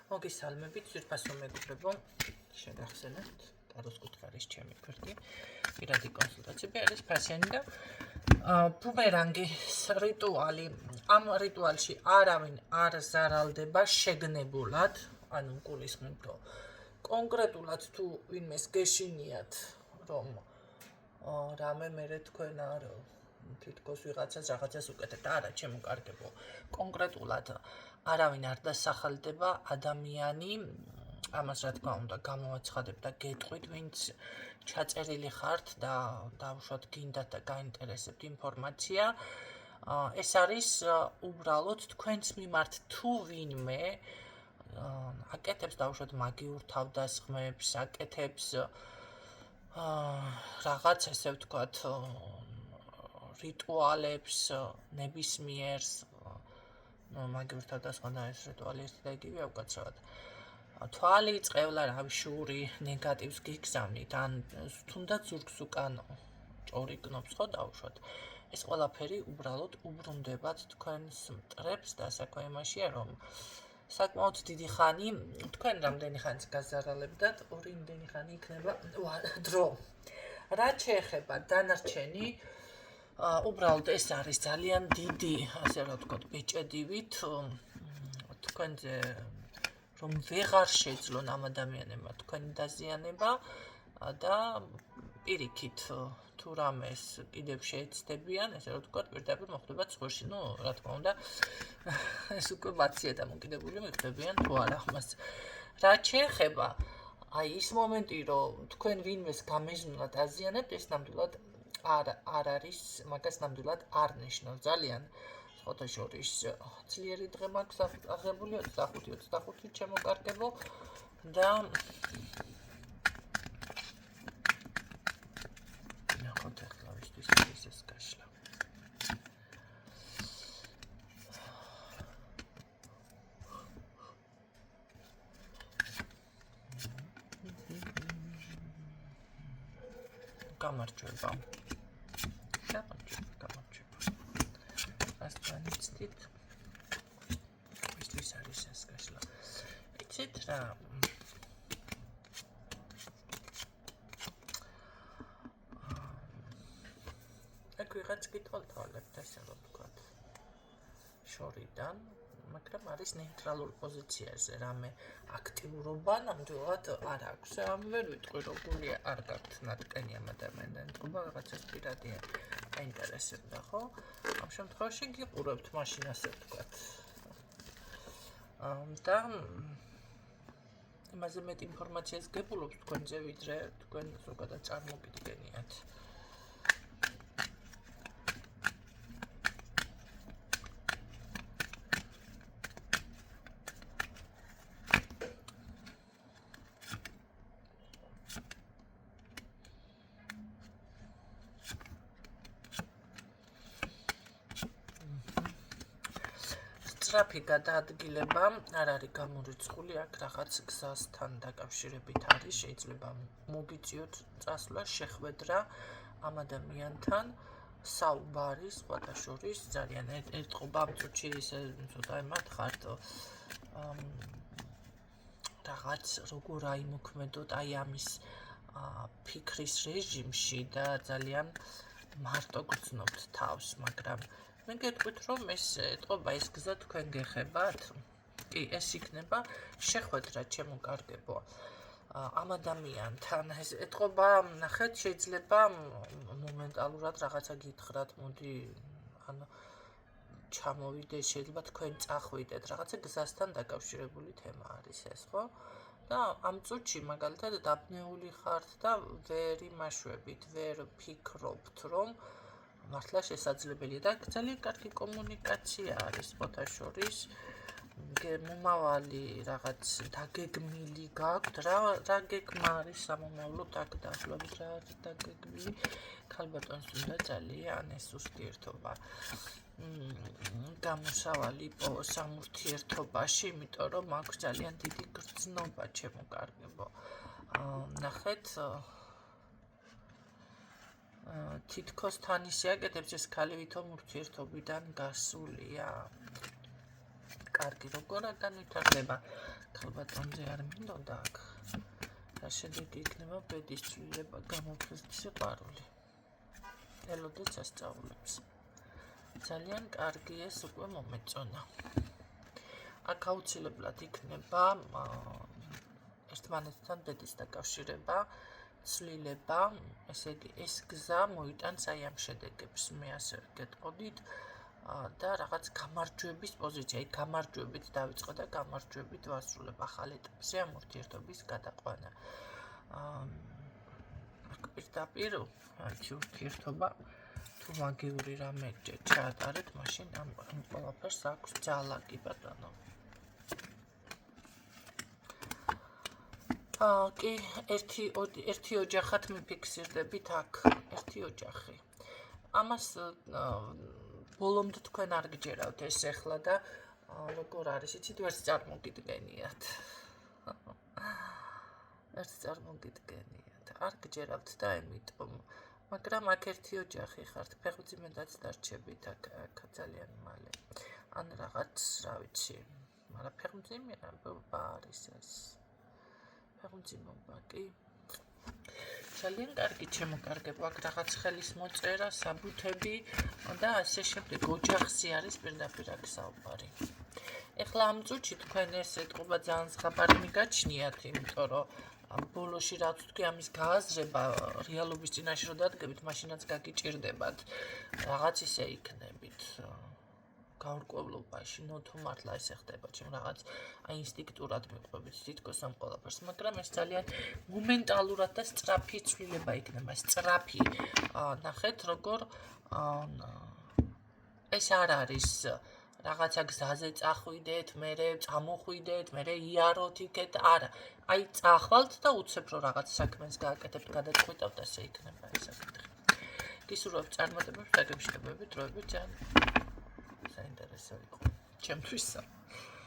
მოგესალმებით, ძვირფასო მეგობრებო, შეგახსენებთ ტაროს კუთხარის ჩემი გვერდი, პირადი კონსულტაციები არის ფასიანი და ბუმერანგის რიტუალი. ამ რიტუალში არავინ არ ზარალდება შეგნებულად, ანუ გულისხმობთ, რომ კონკრეტულად თუ ვინმეს გეშინიათ, რომ რამე მერე თქვენ არ თითქოს რაღაცას უკეთებთ, არა, ჩემოკარგებო, კონკრეტულად არავინ არ დასახელდება ადამიანი, ამას რა თქმა უნდა გამოაცხადებ და გეტყვით, ვინც ჩაწერილი ხართ და დაუშვათ გინდათ და გაინტერესებთ ინფორმაცია. ეს არის უბრალოდ თქვენს მიმართ თუ ვინმე აკეთებს დაუშვათ მაგიურ თავდასხმებს, აკეთებს რაღაც ესე ვთქვათ რიტუალებს ნებისმიერს მაგიურ თავდასხმა და ეს რიტუალი ერთი და იგივეა უკაცრავად. თვალი, წყევლა, რავშური, ნეგატივს გიგზავნით, ან თუნდაც ზურგს უკან ჭორიკნობს ხო დაუშვათ. ეს ყველაფერი უბრალოდ უბრუნდებათ თქვენს მტრებს და საქმე იმაშია, რომ საკმაოდ დიდი ხანი, თქვენ რამდენი ხანს გაზარალებდათ, ორი იმდენი ხანი იქნება დრო. რაც შეეხება დანარჩენი, უბრალოდ ეს არის ძალიან დიდი, ასე რა ვთქვათ, ბეჭედივით, თქვენზე რომ ვეღარ შეძლონ ამ ადამიანებმა თქვენი დაზიანება და პირიქით თუ რამეს კიდევ შეეცდებიან, ესე რა ვთქვათ, პირდაპირ მოხვდებათ სხვაში, რა თქმა უნდა, ეს უკვე მათი დამოკიდებული მიხდებიან თუ არა ამას. რაც შეეხება აი ის მომენტი, რომ თქვენ ვინმეს გამეზნულად აზიანებთ, ეს ნამდვილად არ არის, მაგას ნამდვილად არ ნიშნავს. ძალიან სხვათა შორის ძლიერი დღე მაქვს აღებული 25 ჩემოკარგებო და ნახოთ ახლა ვისთვის ეს გაშლა. გამარჯვება. ასტანიცით ვისთვის არის ეს გაშლა. იცით რა აქ ვიღაც გიტყოლთვალებთ, ასე რომ ვთქვათ, შორიდან, მაგრამ არის ნეიტრალურ პოზიციაზე, რამე აქტიურობა ნამდვილად არ აქვს. ამ ვერ ვიტყვი, რომ გული არ გაქვთ ნატკენი ამ ადამიანთან, თქობა რაღაცას პირადი აინტერესებდა, ხო? ამ შემთხვევაში გიყურებთ მაშინ, ასე ვთქვათ. და იმაზე მეტ ინფორმაციას გებულობთ თქვენზე, ვიდრე თქვენ ზოგადად წარმოგიდგენიათ. სწრაფი გადაადგილება არ არის გამორიცხული, აქ რაღაც გზასთან დაკავშირებით არის, შეიძლება მოგიწიოთ წასვლა, შეხვედრა ამ ადამიანთან, საუბარი სხვათა შორის, ძალიან ერტყობა ამ წუთში ისე ცოტა იმათ ხართ რაღაც როგორ აიმოქმედოთ აი ამის ფიქრის რეჟიმში და ძალიან მარტო გრძნობთ თავს, მაგრამ მე გეტყვით, რომ ეს ეთყობა, ეს გზა თქვენ გეხებათ? კი, ეს იქნება შეხვედრა ჩემოკარგებო ამ ადამიანთან. ეს ეთყობა, ნახეთ, შეიძლება მომენტალურად რაღაცა გითხრათ, მოდი, ანუ ჩამოვიდე, შეიძლება თქვენ წახვიდეთ, რაღაცა გზასთან დაკავშირებული თემა არის ეს, ხო? და ამ წუთში მაგალითად დაბნეული ხართ და ვერ იმაშვებით, ვერ ფიქრობთ, რომ მართლა შესაძლებელია და ძალიან კარგი კომუნიკაცია არის სხვათა შორის. მომავალი რაღაც დაგეგმილი გაქვთ, რა გეგმა არის სამომავლოდ აქ დაახლოებით რა არის დაგეგმილი? ქალბატონს უნდა ძალიან ეს ურთიერთობა გამოსავალი სამურთიერთობაში, იმიტომ რომ აქვს ძალიან დიდი გრძნობა ჩემოკარგებო. ნახეთ თითქოს თან ისე აკეთებს ეს ქალი ვითომ ურთიერთობიდან გასულია. კარგი როგორ განვითარდება ქალბატონზე არ მინდოდა აქ რა შედეგი იქნება ბედის ცვლილება გამოფხიზნის სიყვარული ელოდეს ასწავლებს ძალიან კარგი ეს უკვე მომეწონა აქ აუცილებლად იქნება ერთმანეთთან ბედის დაკავშირება ცვლილება ესე იგი ეს გზა მოიტანს აი ამ შედეგებს მე ასე გეტყოდით და რაღაც გამარჯვების პოზიცია, აი გამარჯვებით დავიწყო და გამარჯვებით ვასრულებ ახალ ეტაპზე ამ ურთიერთობის გადაყვანა. პირდაპირ არჩი ურთიერთობა თუ მაგიური რამე ჩაატარეთ, მაშინ ამ ყველაფერს აქვს ძალა კი ბატონო. კი, ერთი ოჯახად მიფიქსირდებით აქ, ერთი ოჯახი. ამას ბოლომდე თქვენ არ გჯერავთ ეს ახლა და როგორ არის იცით ვერც წარმოგიდგენიათ არ გჯერავთ და ამიტომ მაგრამ აქ ერთი ოჯახი ხართ ფეხმძიმედაც დარჩებით აქ ძალიან მალე ან რაღაც რა ვიცი მაგრამ ფეხმძიმეობა არის ეს ფეხმძიმეობა კი ძალიან კარგი შემოკარგება აქ რაღაც ხელის მოწერა, საბუთები და ასე შემდეგ ოჯახზე არის პირდაპირ აქ საუბარი. ეხლა ამ წუთში თქვენ ეს ეტყობა ძალიან ზღაპარი მიგაჩნიათ, იმიტომ რომ ბოლოში რაც თქვი ამის გააზრება რეალობის წინაშე რო დადგებით, მაშინაც გაგიჭირდებათ. რაღაც ისე იქნებით. გაურკვევლობაში, თუ მართლა ესე ხდება, ჩემ რაღაც ინსტინქტურად მიყვებით თითქოს ამ ყველაფერს, მაგრამ ეს ძალიან მომენტალურად და სწრაფი ცვლილება იქნება, სწრაფი. ნახეთ, როგორ ეს არ არის რაღაცა გზაზე წახვიდეთ, მერე წამოხვიდეთ, მერე იაროთ იქეთ, არა. აი წახვალთ და უცებ რომ რაღაც საქმეს გააკეთებთ, გადაწყვეტავთ, ასე იქნება ეს საკითხი. გისურვებთ წარმატებებს, დაგემშვიდობებით, დროებით ძალიან საინტერესო იყო ჩემთვისა.